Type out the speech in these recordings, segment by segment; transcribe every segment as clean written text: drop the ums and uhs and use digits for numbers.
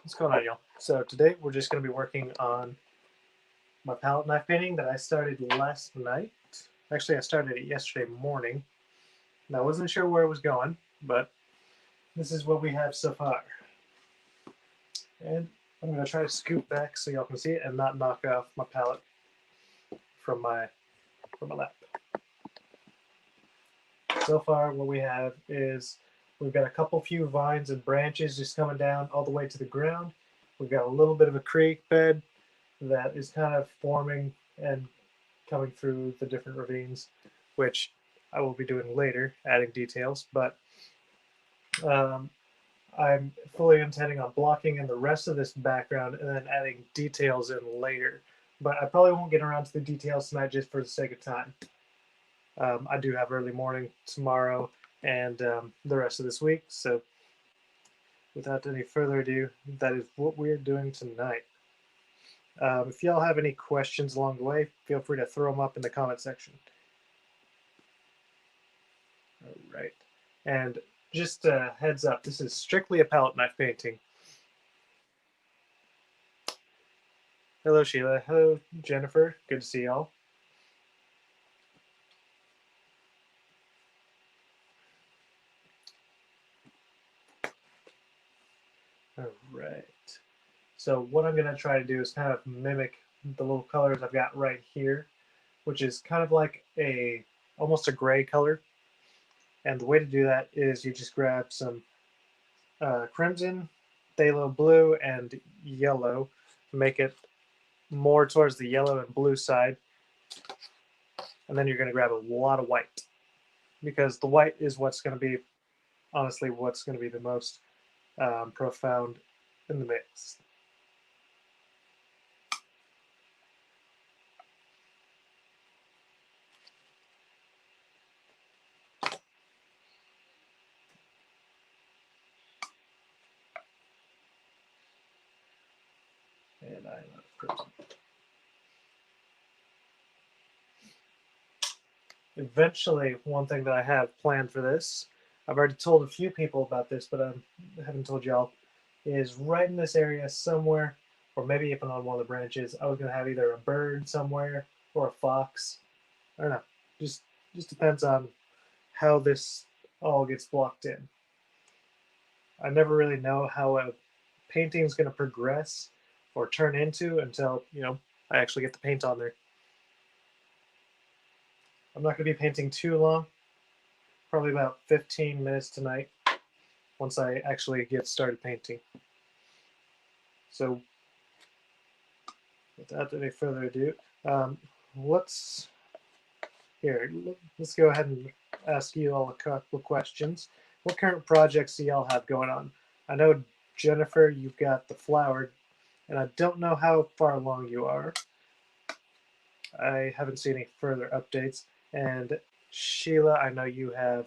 What's going on, y'all? So today we're just going to be working on my palette knife painting that I started last night. Actually, I started it yesterday morning. And I wasn't sure where it was going, but this is what we have so far. And I'm going to try to scoot back so y'all can see it and not knock off my palette from my lap. So far, what we have is we've got a couple few vines and branches just coming down all the way to the ground. We've got a little bit of a creek bed that is kind of forming and coming through the different ravines, which I will be doing later, adding details. But um, I'm fully intending on blocking in the rest of this background and then adding details in later. But I probably won't get around to the details tonight just for the sake of time. I do have early morning tomorrow and the rest of this week. So without any further ado, that is what we're doing tonight. If y'all have any questions along the way, feel free to throw them up in the comment section. All right. And just a heads up, this is strictly a palette knife painting. Hello, Sheila. Hello, Jennifer. Good to see y'all. All right. So what I'm going to try to do is kind of mimic the little colors I've got right here, which is kind of like almost a gray color. And the way to do that is you just grab some crimson, phthalo blue, and yellow. Make it more towards the yellow and blue side. And then you're going to grab a lot of white, because the white is what's going to be, honestly, what's going to be the most profound in the mix. And I love crimson. Eventually, one thing that I have planned for this, I've already told a few people about this, but I haven't told y'all, is right in this area somewhere, or maybe even on one of the branches, I was going to have either a bird somewhere or a fox. I don't know. Just depends on how this all gets blocked in. I never really know how a painting is going to progress or turn into until, I actually get the paint on there. I'm not going to be painting too long, probably about 15 minutes tonight once I actually get started painting. So without any further ado, let's go ahead and ask you all a couple of questions. What current projects do y'all have going on? I know, Jennifer, you've got the flower, and I don't know how far along you are. I haven't seen any further updates. And Sheila, I know you have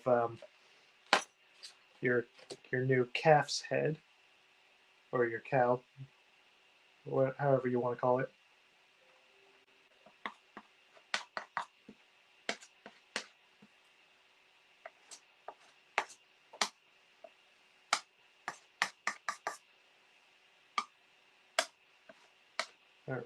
your new calf's head, or your cow, however you want to call it. All right.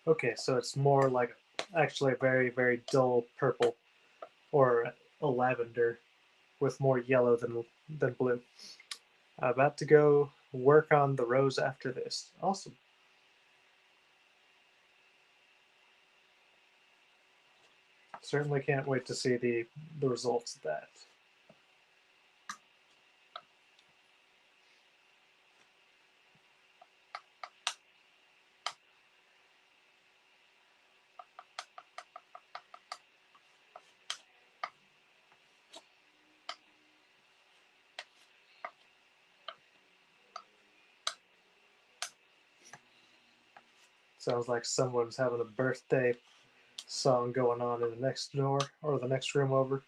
Okay, so it's more like actually a very, very dull purple, or a lavender with more yellow than blue. About to go work on the rose after this. Awesome. Certainly can't wait to see the results of that. Sounds like someone's having a birthday song going on in the next door or the next room over.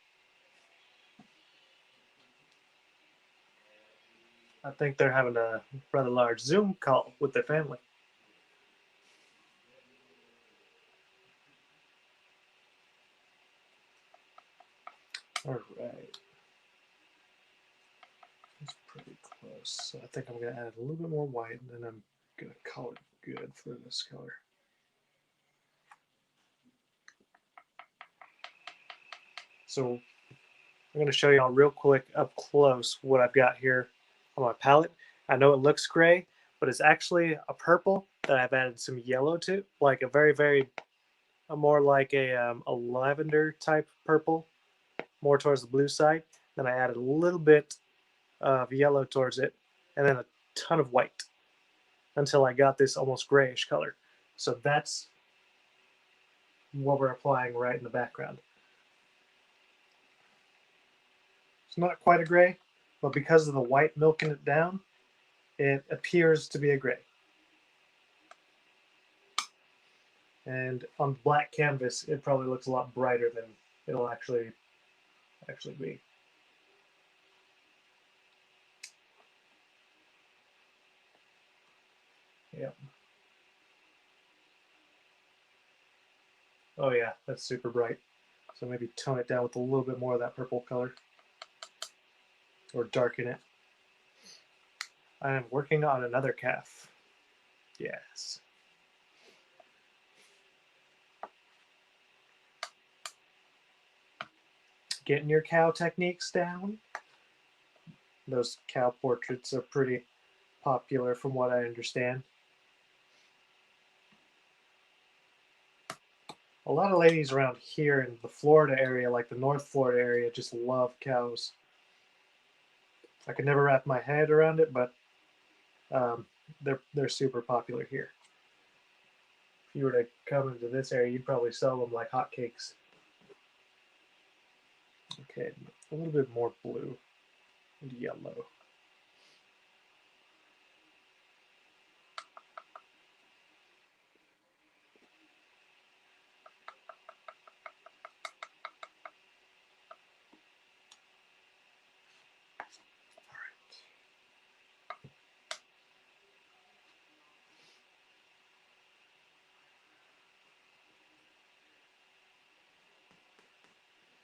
I think they're having a rather large Zoom call with their family. All right. It's pretty close. So I think I'm going to add a little bit more white, and then I'm going to call it good for this color. So I'm going to show you all real quick up close what I've got here on my palette. I know it looks gray, but it's actually a purple that I've added some yellow to, like a very more like a lavender type purple, more towards the blue side. Then I added a little bit of yellow towards it, and then a ton of white until I got this almost grayish color. So that's what we're applying right in the background. It's not quite a gray, but because of the white milking it down, it appears to be a gray. And on black canvas, it probably looks a lot brighter than it'll actually be. Yep. Oh yeah, that's super bright. So maybe tone it down with a little bit more of that purple color, or darken it. I am working on another calf. Yes. Getting your cow techniques down. Those cow portraits are pretty popular from what I understand. A lot of ladies around here in the Florida area, like the North Florida area, just love cows. I could never wrap my head around it, but they're super popular here. If you were to come into this area, you'd probably sell them like hotcakes. Okay, a little bit more blue and yellow.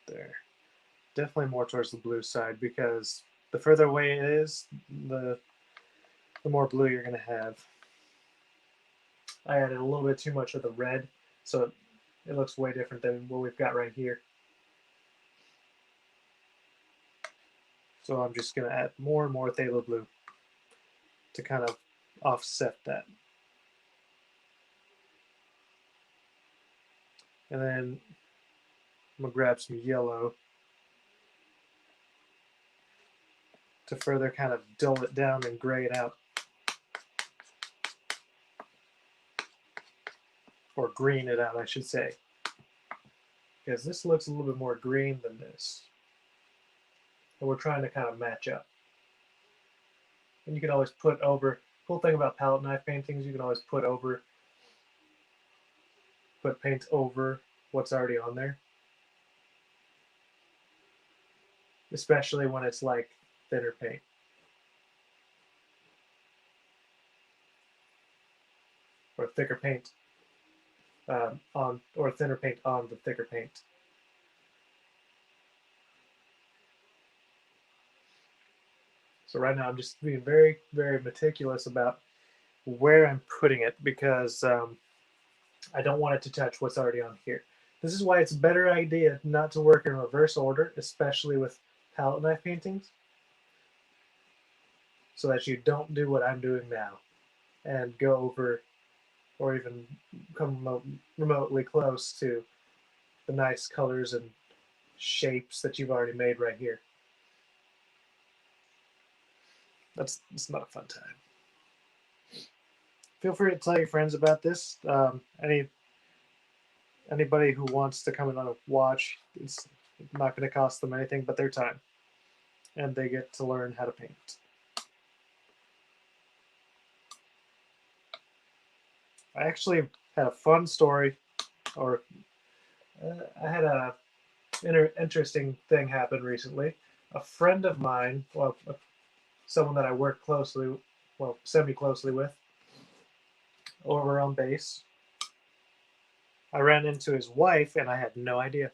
There. Definitely more towards the blue side, because the further away it is, the more blue you're going to have. I added a little bit too much of the red, so it looks way different than what we've got right here. So I'm just going to add more and more phthalo blue to kind of offset that. And then I'm going to grab some yellow to further kind of dull it down and gray it out. Or green it out, I should say. Because this looks a little bit more green than this. And we're trying to kind of match up. And you can always put over, cool thing about palette knife paintings, you can always put paint over what's already on there. Especially when it's like thinner paint. Or thicker paint or thinner paint on the thicker paint. So right now I'm just being very meticulous about where I'm putting it, because I don't want it to touch what's already on here. This is why it's a better idea not to work in reverse order, especially with palette knife paintings, so that you don't do what I'm doing now and go over or even come remotely close to the nice colors and shapes that you've already made right here. It's not a fun time. Feel free to tell your friends about this. Anybody who wants to come in on a watch, it's not going to cost them anything but their time, and they get to learn how to paint. I actually had a fun story, or I had a interesting thing happen recently. A friend of mine, well, someone that I work closely, well, semi closely with, over on base, I ran into his wife, and I had no idea.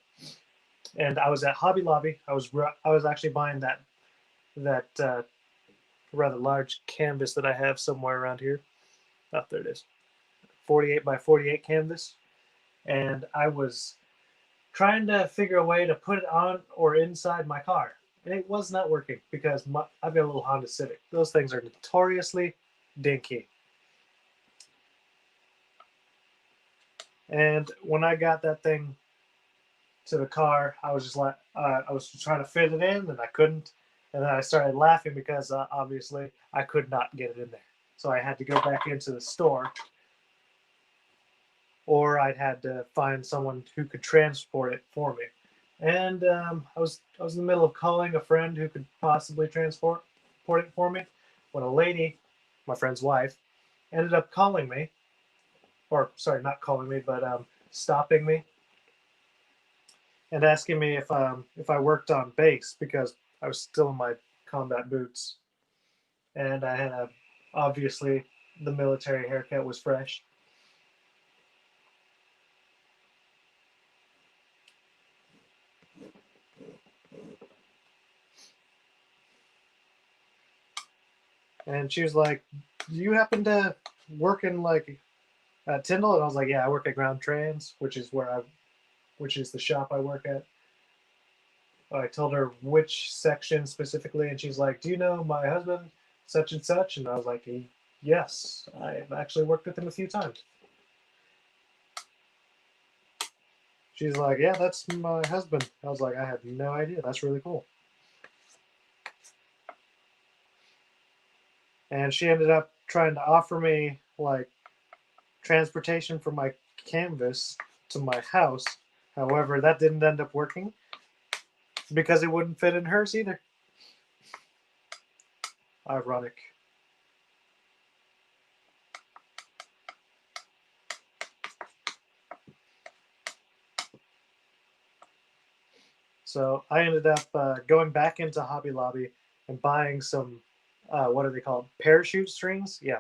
And I was at Hobby Lobby. I was actually buying that rather large canvas that I have somewhere around here. Oh, there it is, 48 by 48 canvas, and I was trying to figure a way to put it on or inside my car. And it was not working because I've got a little Honda Civic. Those things are notoriously dinky. And when I got that thing to the car, I was just like, I was trying to fit it in and I couldn't. And then I started laughing because obviously I could not get it in there. So I had to go back into the store, or I'd had to find someone who could transport it for me. And I was in the middle of calling a friend who could possibly transport it for me when a lady, my friend's wife, ended up calling me, or sorry, not calling me, but stopping me and asking me if I worked on base because I was still in my combat boots and I had obviously the military haircut was fresh. And she was like, "Do you happen to work in like at Tyndall?" And I was like, "Yeah, I work at Ground Trans, which is the shop I work at." I told her which section specifically, and she's like, "Do you know my husband, such and such?" And I was like, "Yes, I've actually worked with him a few times." She's like, "Yeah, that's my husband." I was like, "I had no idea. That's really cool." And she ended up trying to offer me like transportation for my canvas to my house. However, that didn't end up working because it wouldn't fit in hers either. Ironic. So I ended up going back into Hobby Lobby and buying some, what are they called? Parachute strings? Yeah.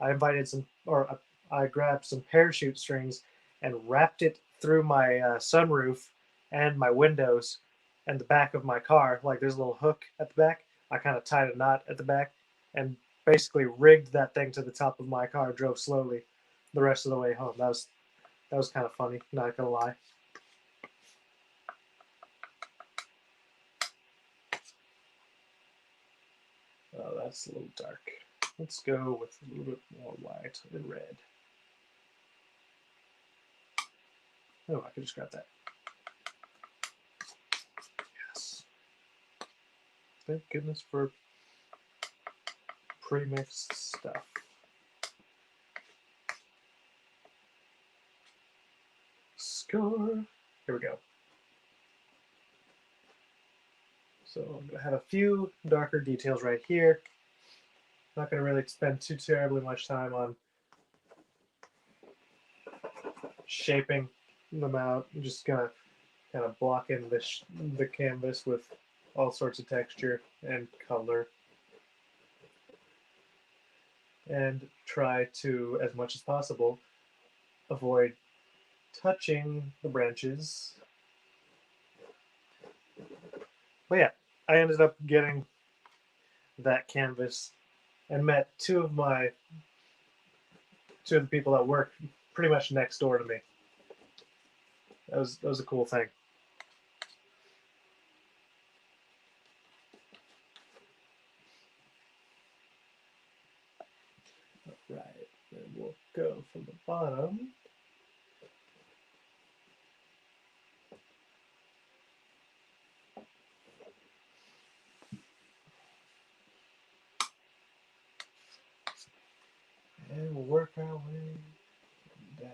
I invited some, or I grabbed some parachute strings and wrapped it through my sunroof and my windows and the back of my car. Like there's a little hook at the back. I kind of tied a knot at the back and basically rigged that thing to the top of my car, drove slowly the rest of the way home. That was kind of funny, not gonna lie. Oh, that's a little dark. Let's go with a little bit more white and red. Oh, I could just grab that. Yes. Thank goodness for pre-mixed stuff. Score. Here we go. So I'm going to have a few darker details right here. Not going to really spend too terribly much time on shaping them out. I'm just going to kind of block in the canvas with all sorts of texture and color. And try to, as much as possible, avoid touching the branches. But yeah, I ended up getting that canvas and met two of the people that work pretty much next door to me. That was a cool thing. Right, then we'll go from the bottom. And we'll work our way down.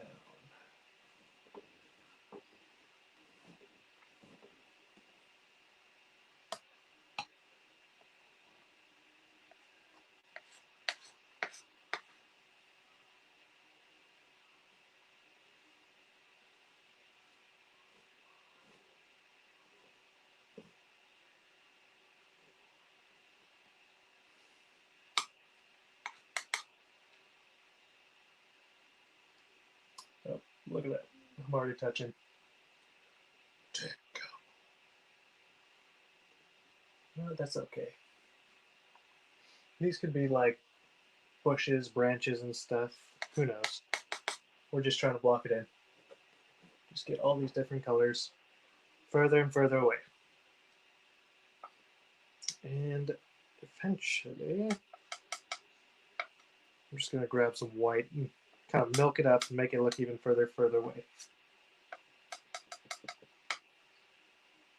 Look at that. I'm already touching. No, that's okay. These could be like bushes, branches, and stuff. Who knows? We're just trying to block it in. Just get all these different colors further and further away. And eventually, I'm just going to grab some white and kind of milk it up and make it look even further away.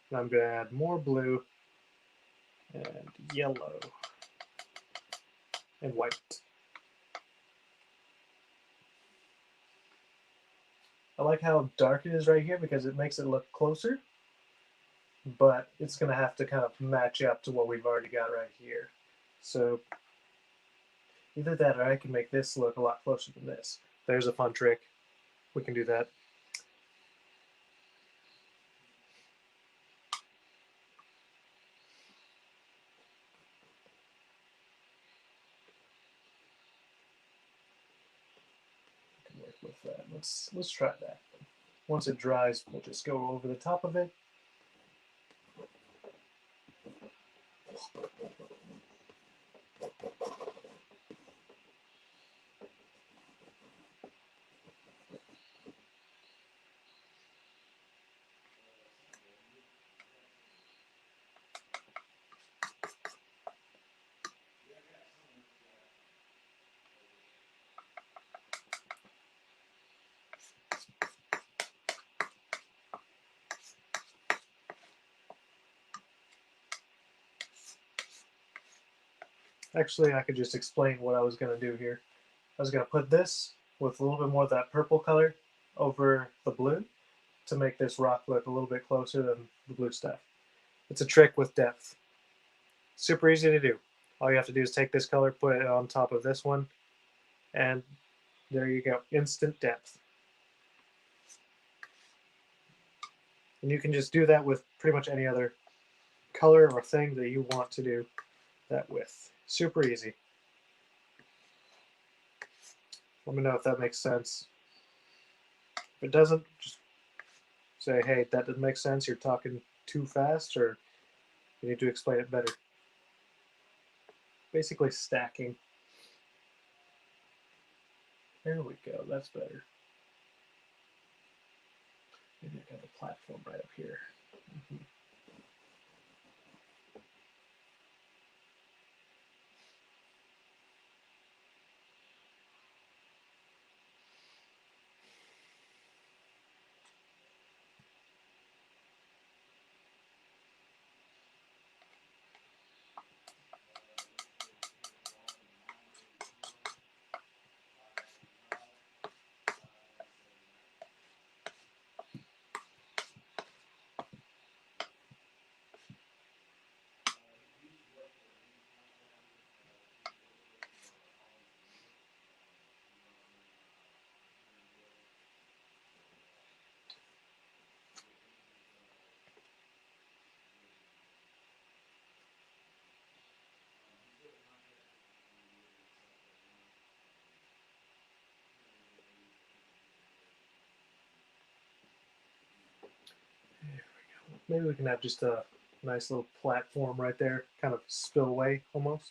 And I'm going to add more blue and yellow and white. I like how dark it is right here because it makes it look closer, but it's going to have to kind of match up to what we've already got right here. So either that or I can make this look a lot closer than this. There's a fun trick. We can do that. We can work with that. Let's try that. Once it dries, we'll just go over the top of it. Actually, I could just explain what I was going to do here. I was going to put this with a little bit more of that purple color over the blue to make this rock look a little bit closer than the blue stuff. It's a trick with depth. Super easy to do. All you have to do is take this color, put it on top of this one, and there you go. Instant depth. And you can just do that with pretty much any other color or thing that you want to do that with. Super easy. Let me know if that makes sense. If it doesn't, just say, hey, that doesn't make sense. You're talking too fast, or you need to explain it better. Basically stacking. There we go. That's better. Maybe I got the platform right up here. Mm-hmm. Maybe we can have just a nice little platform right there, kind of spillway almost.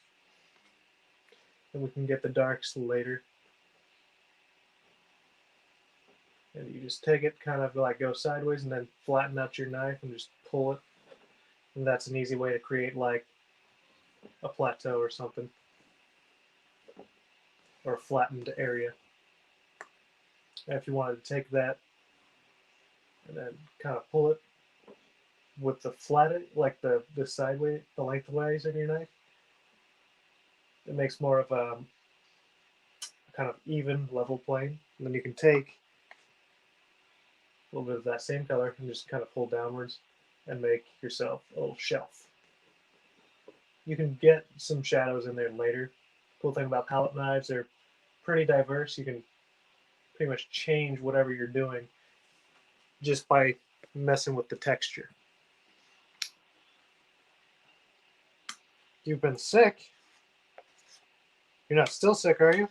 And we can get the darks later. And you just take it, kind of like go sideways, and then flatten out your knife and just pull it. And that's an easy way to create like a plateau or something, or a flattened area. And if you wanted to take that and then kind of pull it with the flat, like the sideways, the lengthways of your knife, it makes more of a kind of even level plane. And then you can take a little bit of that same color and just kind of pull downwards and make yourself a little shelf. You can get some shadows in there later. Cool thing about palette knives, they're pretty diverse. You can pretty much change whatever you're doing just by messing with the texture. You've been sick. You're not still sick, are you?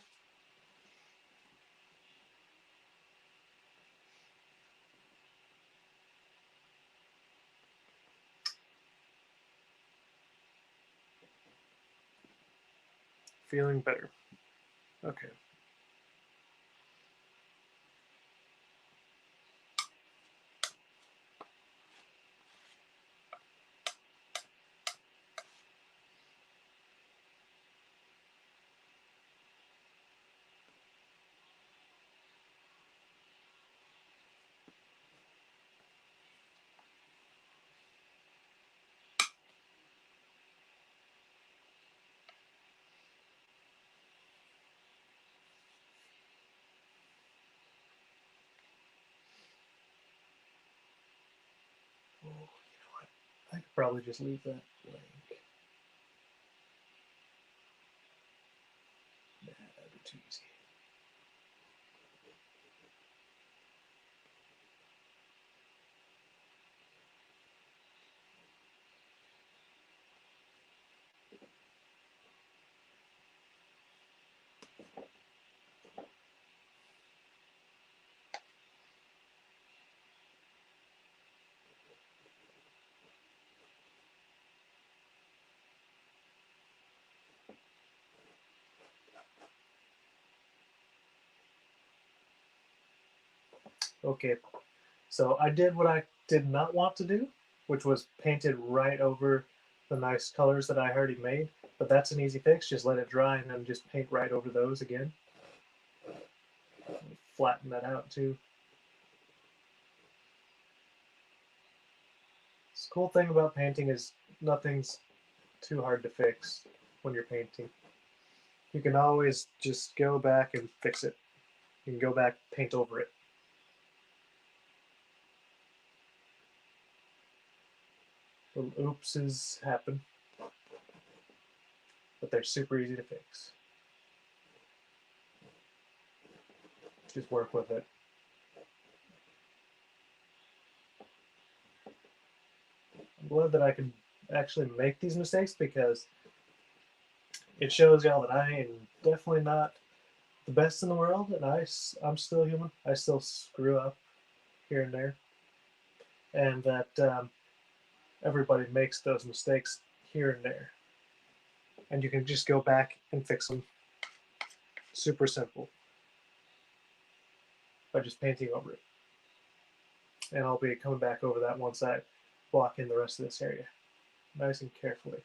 feeling better. Okay. Oh, you know what? I could probably just leave that blank. Nah, that'd be too easy. Okay, so I did what I did not want to do, which was painted right over the nice colors that I already made. But that's an easy fix. Just let it dry and then just paint right over those again. Flatten that out too. The cool thing about painting is nothing's too hard to fix when you're painting. You can always just go back and fix it. You can go back, paint over it. Little oopses happen, but they're super easy to fix. Just work with it. I'm glad that I can actually make these mistakes because it shows y'all that I am definitely not the best in the world, and I'm still human. I still screw up here and there, and that everybody makes those mistakes here and there, and you can just go back and fix them. Super simple by just painting over it. And I'll be coming back over that once I block in the rest of this area, nice and carefully.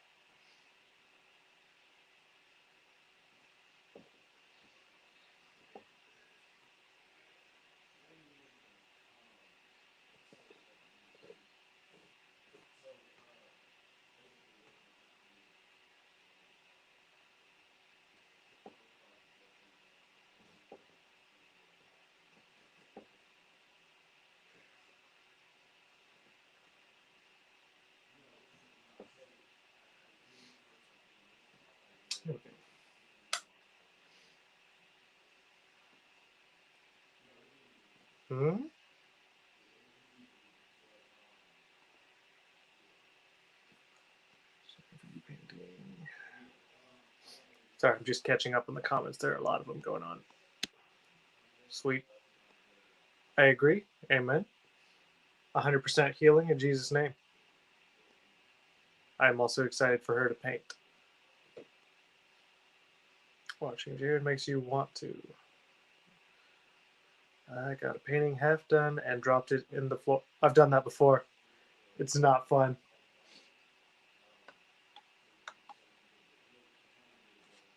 Okay. Hmm? Sorry, I'm just catching up on the comments. There are a lot of them going on. Sweet. I agree. Amen. 100% healing in Jesus' name. I'm also excited for her to paint. Watching Jared makes you want to. I got a painting half done and dropped it in the floor. I've done that before. It's not fun.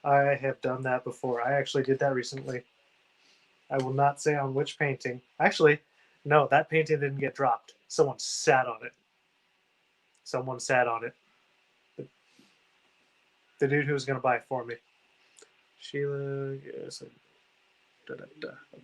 I have done that before. I actually did that recently. I will not say on which painting. Actually, no, that painting didn't get dropped. Someone sat on it. Someone sat on it. The dude who was going to buy it for me. Sheila, yes. Da, da, da. Okay.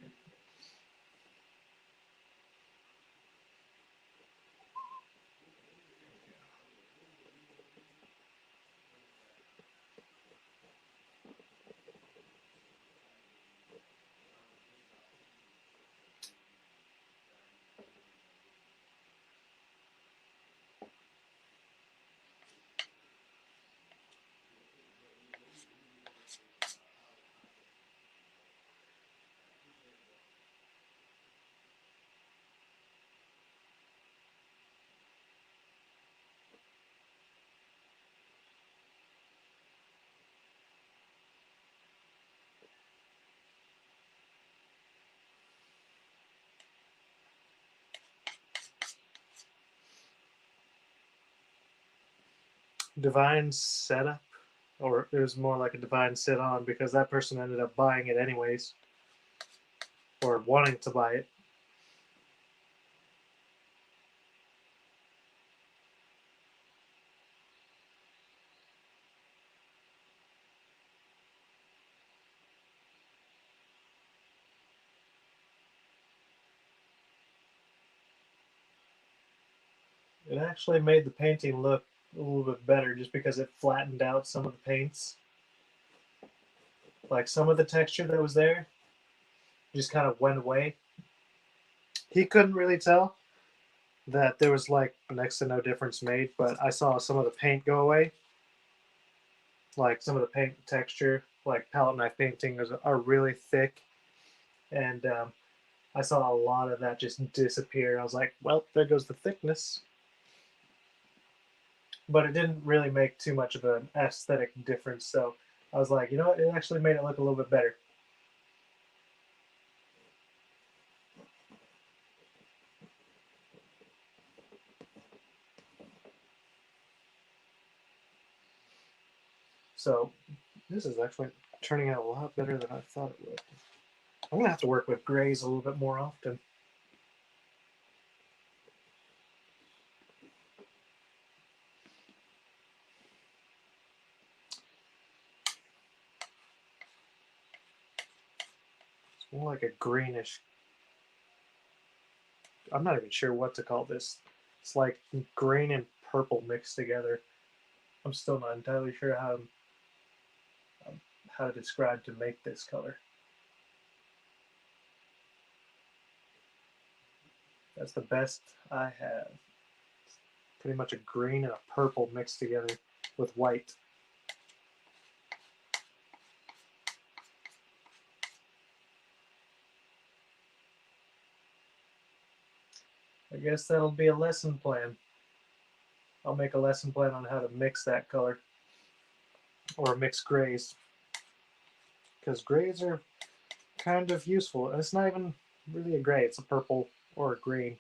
divine setup, or it was more like a divine sit on because that person ended up buying it anyways, or wanting to buy it. It actually made the painting look a little bit better just because it flattened out some of the paints. Like some of the texture that was there just kind of went away. He couldn't really tell that there was like next to no difference made, but I saw some of the paint go away. Like some of the paint texture, like palette knife painting, are really thick, and I saw a lot of that just disappear. I was like, well, there goes the thickness. But it didn't really make too much of an aesthetic difference. So I was like, you know what? It actually made it look a little bit better. So this is actually turning out a lot better than I thought it would. I'm gonna have to work with grays a little bit more often. It's more like a greenish. I'm not even sure what to call this. It's like green and purple mixed together. I'm still not entirely sure how to describe to make this color. That's the best I have. It's pretty much a green and a purple mixed together with white. I guess that'll be a lesson plan. I'll make a lesson plan on how to mix that color or mix grays because grays are kind of useful. And it's not even really a gray, it's a purple or a green.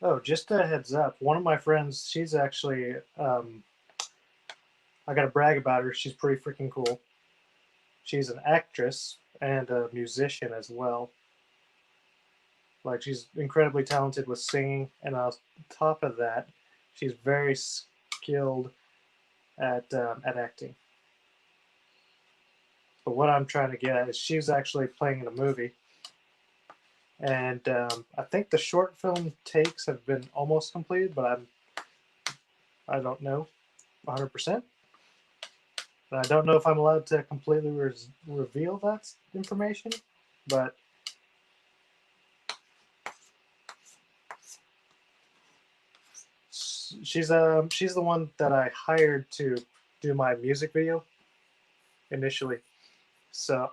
Oh, just a heads up. One of my friends, she's actually, I got to brag about her. She's pretty freaking cool. She's an actress and a musician as well. Like, she's incredibly talented with singing, and on top of that, she's very skilled at acting. But what I'm trying to get at is she's actually playing in a movie, and I think the short film takes have been almost completed, but I don't know 100%. And I don't know if I'm allowed to completely reveal that information, but she's the one that I hired to do my music video initially. So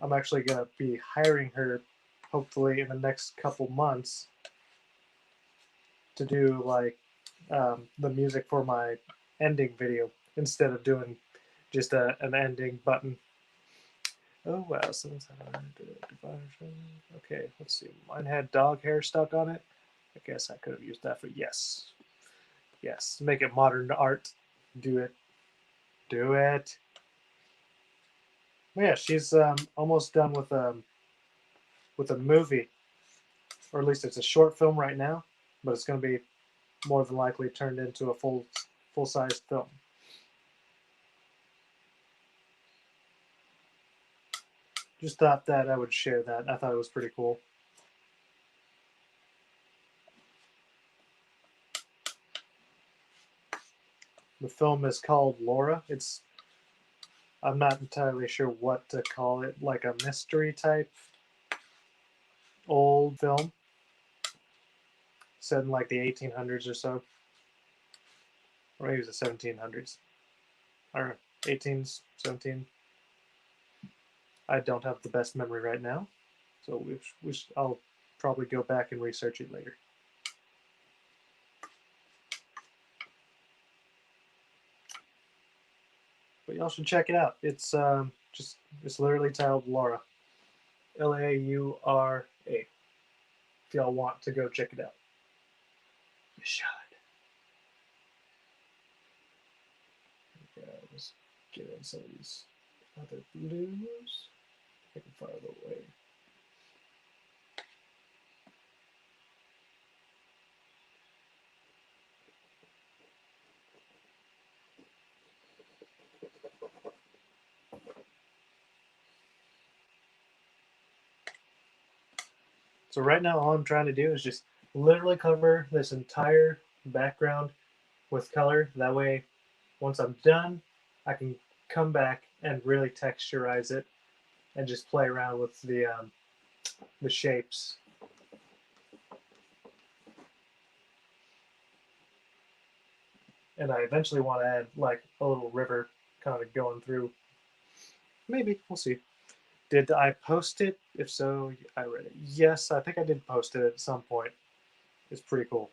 I'm actually gonna be hiring her hopefully in the next couple months to do like the music for my ending video instead of doing just an ending button. Oh wow, okay, let's see. Mine had dog hair stuck on it. I guess I could have used that for yes. Yes. Make it modern art. Do it. Do it. Well, yeah, she's almost done with a movie, or at least it's a short film right now, but it's going to be more than likely turned into a full sized film. just thought that I would share that. I thought it was pretty cool. The film is called Laura. I'm not entirely sure what to call it, like a mystery type old film set in like the 1800s or so, or maybe it was the 1700s, or 18s, 17. I don't have the best memory right now, so I'll probably go back and research it later. But y'all should check it out. It's literally titled Laura, Laura. If y'all want to go check it out, you should. Okay, let's get in some of these other blues. I can fire the way. So right now, all I'm trying to do is just literally cover this entire background with color. That way, once I'm done, I can come back and really texturize it and just play around with the shapes. And I eventually want to add like a little river kind of going through. Maybe we'll see. Did I post it? If so, I read it. Yes, I think I did post it at some point. It's pretty cool.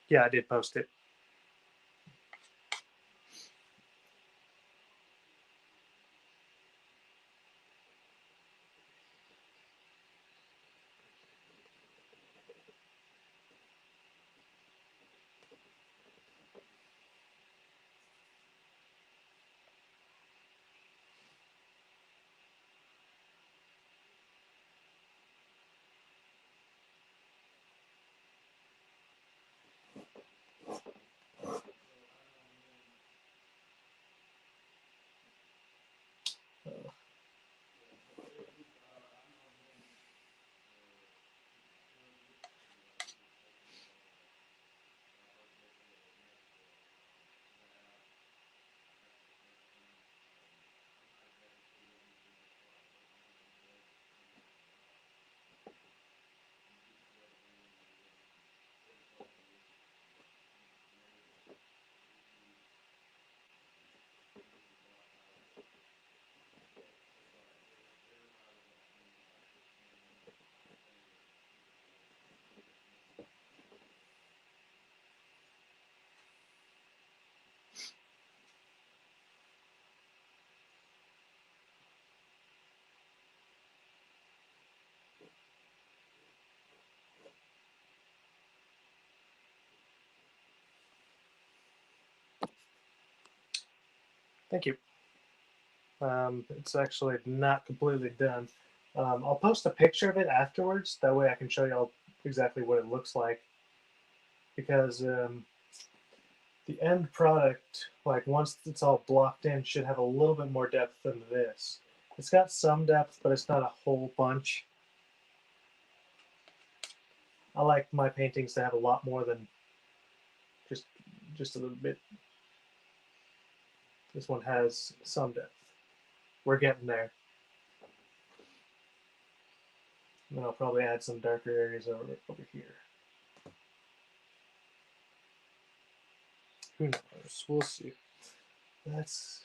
Yeah, I did post it. Thank you. It's actually not completely done. I'll post a picture of it afterwards. That way I can show y'all exactly what it looks like. Because the end product, like once it's all blocked in, should have a little bit more depth than this. It's got some depth, but it's not a whole bunch. I like my paintings to have a lot more than just just a little bit. This one has some depth. We're getting there. And then I'll probably add some darker areas over here. Who knows? We'll see. That's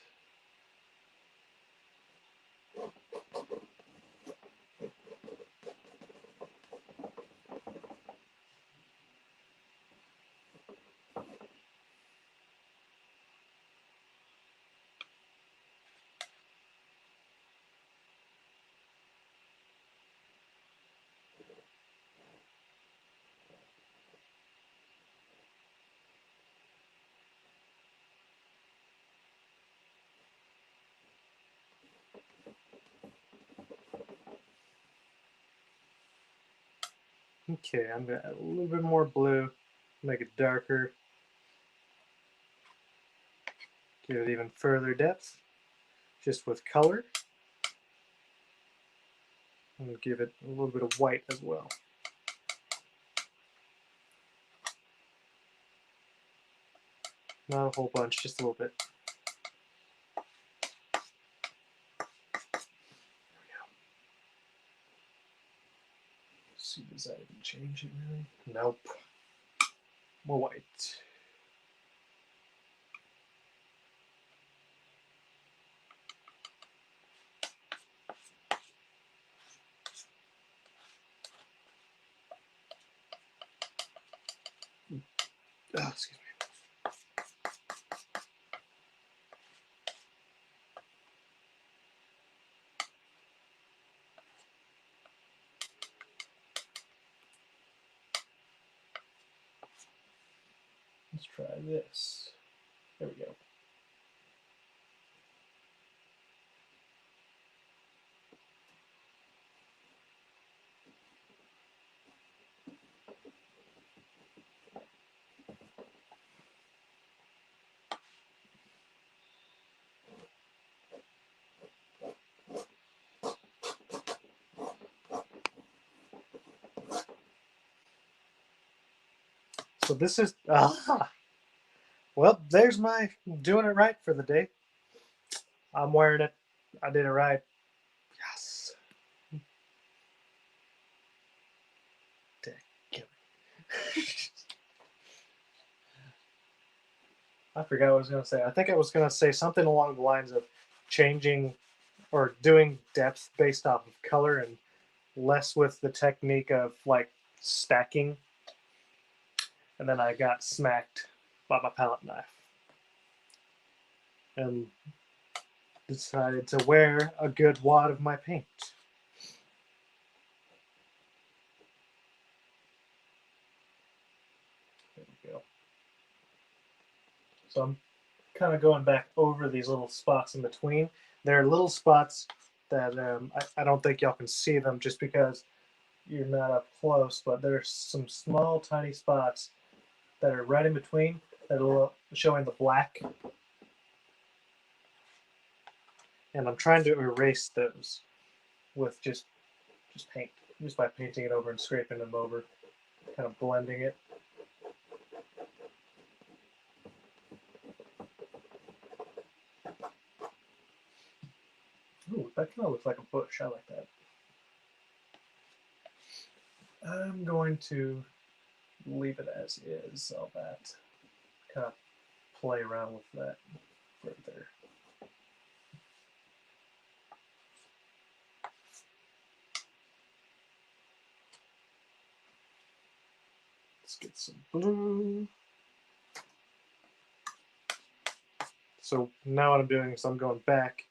okay. I'm gonna add a little bit more blue, make it darker, give it even further depth. just with color. And give it a little bit of white as well. Not a whole bunch, just a little bit. See, does that even change it really? Nope. More white. Oh, excuse me. Let's try this. There we go. So this is, well, there's my doing it right for the day. I'm wearing it. I did it right. Yes. I forgot what I was going to say. I think I was going to say something along the lines of changing or doing depth based off of color and less with the technique of like stacking. And then I got smacked by my palette knife and decided to wear a good wad of my paint. There we go. So I'm kind of going back over these little spots in between. There are little spots that I don't think y'all can see them just because you're not up close, but there's some small tiny spots that are right in between that are showing the black, and I'm trying to erase those with just paint, just by painting it over and scraping them over, kind of blending it. Ooh, that kind of looks like a bush. I like that. I'm going to leave it as is, all that. Kind of play around with that further. Let's get some blue. So now what I'm doing is I'm going back,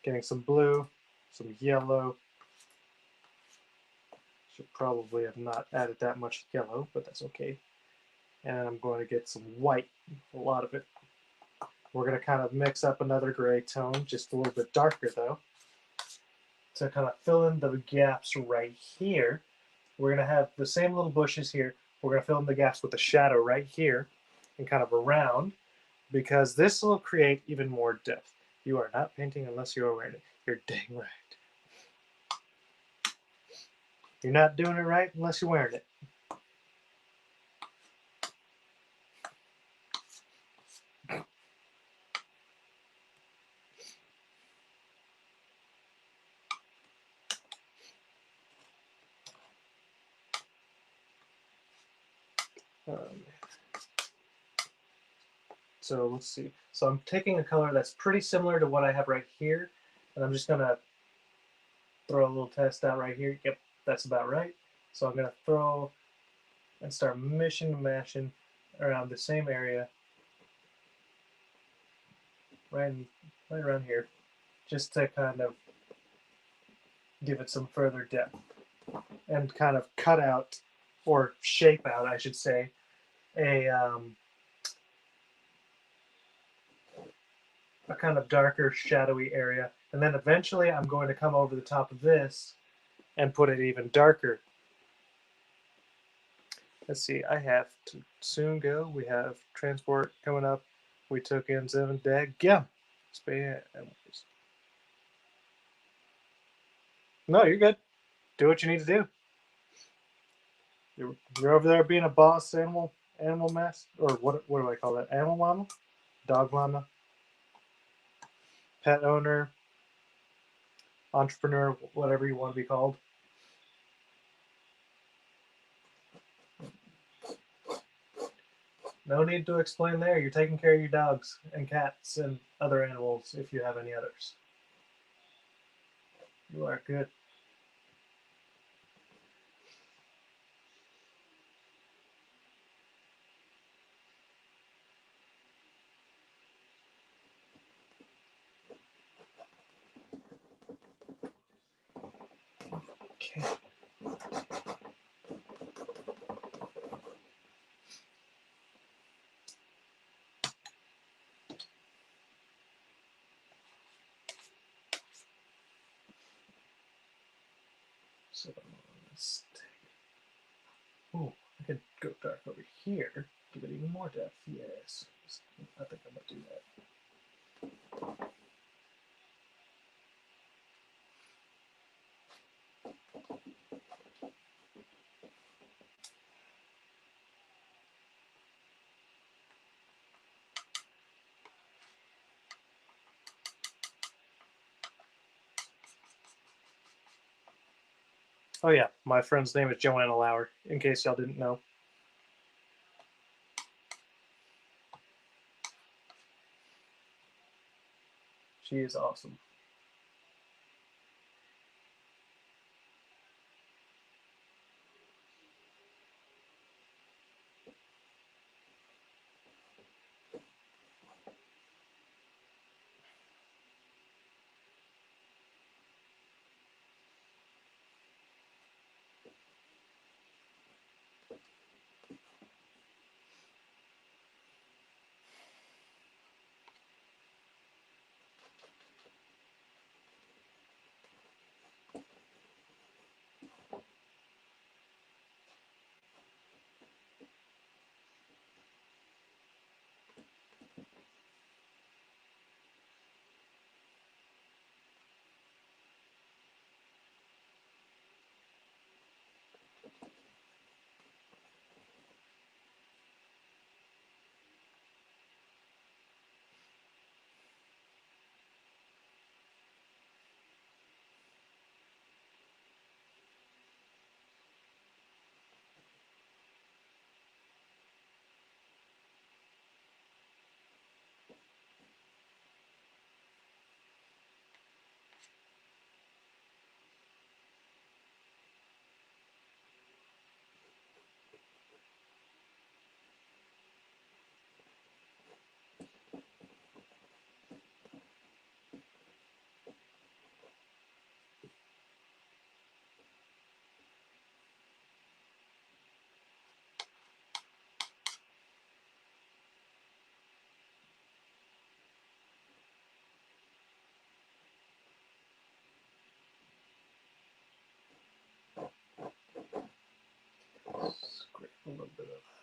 getting some blue, some yellow. Should probably have not added that much yellow, but that's okay. And I'm going to get some white, a lot of it. We're going to kind of mix up another gray tone, just a little bit darker though, to kind of fill in the gaps right here. We're going to have the same little bushes here. We're going to fill in the gaps with the shadow right here and kind of around, because this will create even more depth. You are not painting unless you are wearing it. You're dang right. You're not doing it right unless you're wearing it. So let's see. So I'm taking a color that's pretty similar to what I have right here, and I'm just gonna throw a little test out right here. Yep, that's about right. So I'm gonna throw and start mishing and mashing around the same area, right around here, just to kind of give it some further depth and kind of cut out, or shape out, I should say, a kind of darker, shadowy area. And then eventually I'm going to come over the top of this and put it even darker. Let's see, I have to soon go. We have transport coming up. We took in 7 dag. Yeah. Spam. No, you're good. Do what you need to do. You're over there being a boss animal master, or what do I call that? Animal mama, dog mama, pet owner, entrepreneur, whatever you want to be called. No need to explain there. You're taking care of your dogs and cats and other animals if you have any others. You are good. Okay. So let's take. Ooh, I could go dark over here. Give it even more depth. Yes. I think I'm gonna do that. Oh yeah, my friend's name is Joanna Lauer. In case y'all didn't know. She is awesome. Scrape a little bit of that.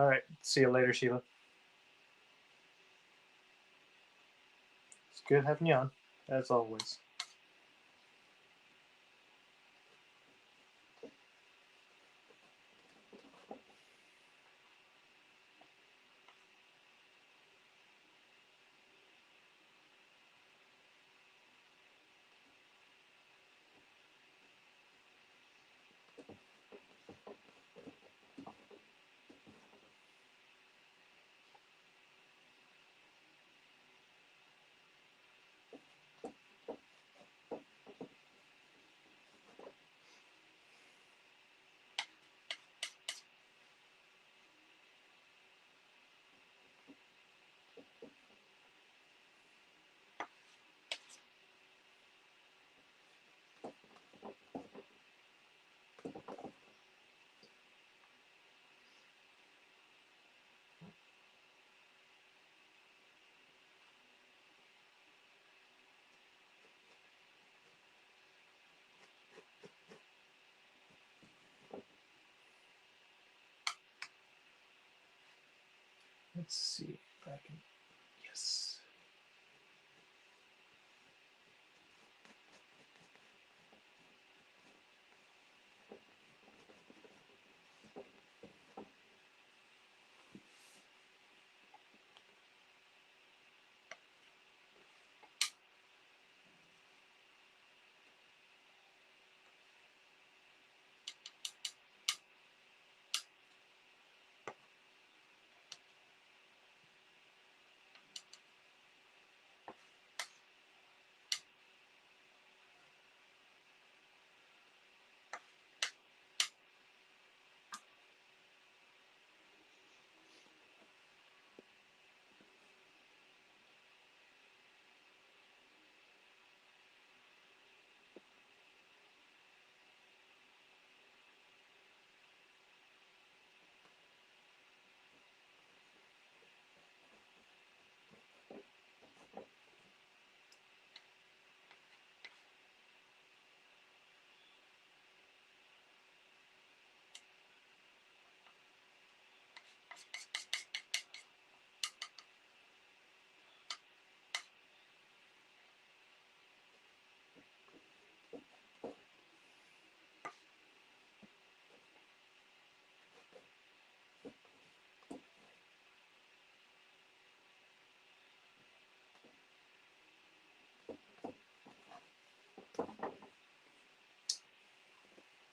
All right. See you later, Sheila. It's good having you on, as always. Let's see if I can, yes.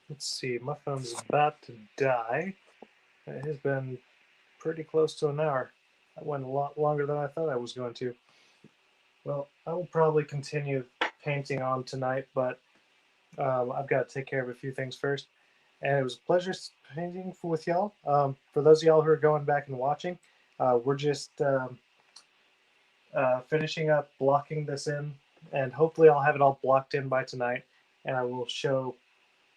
Let's see, my phone's about to die. It has been pretty close to an hour. That went a lot longer than I thought I was going to. Well, I will probably continue painting on tonight, but I've got to take care of a few things first. And it was a pleasure painting with y'all. For those of y'all who are going back and watching, we're just finishing up blocking this in, and hopefully I'll have it all blocked in by tonight, and I will show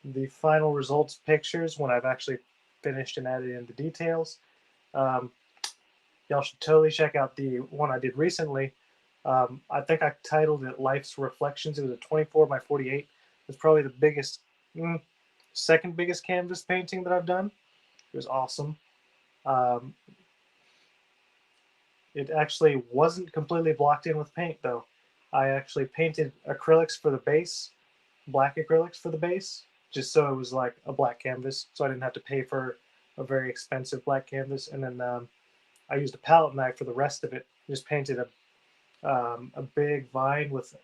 the final results pictures when I've actually finished and added in the details. Um, y'all should totally check out the one I did recently. I think I titled it Life's Reflections. It was a 24 by 48. It's probably the biggest, second biggest canvas painting that I've done. It was awesome. Um, it actually wasn't completely blocked in with paint though. I actually painted acrylics for the base, black acrylics for the base, just so it was like a black canvas, so I didn't have to pay for a very expensive black canvas. And then I used a palette knife for the rest of it. Just painted a big vine with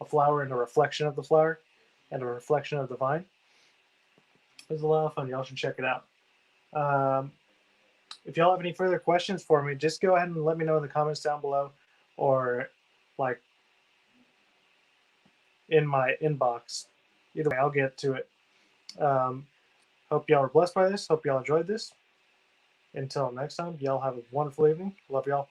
a flower and a reflection of the flower and a reflection of the vine. It was a lot of fun. Y'all should check it out. Um, if y'all have any further questions for me, just go ahead and let me know in the comments down below, or like in my inbox. Either way, I'll get to it. Um, hope y'all are blessed by this. Hope y'all enjoyed this. Until next time, y'all have a wonderful evening. Love y'all.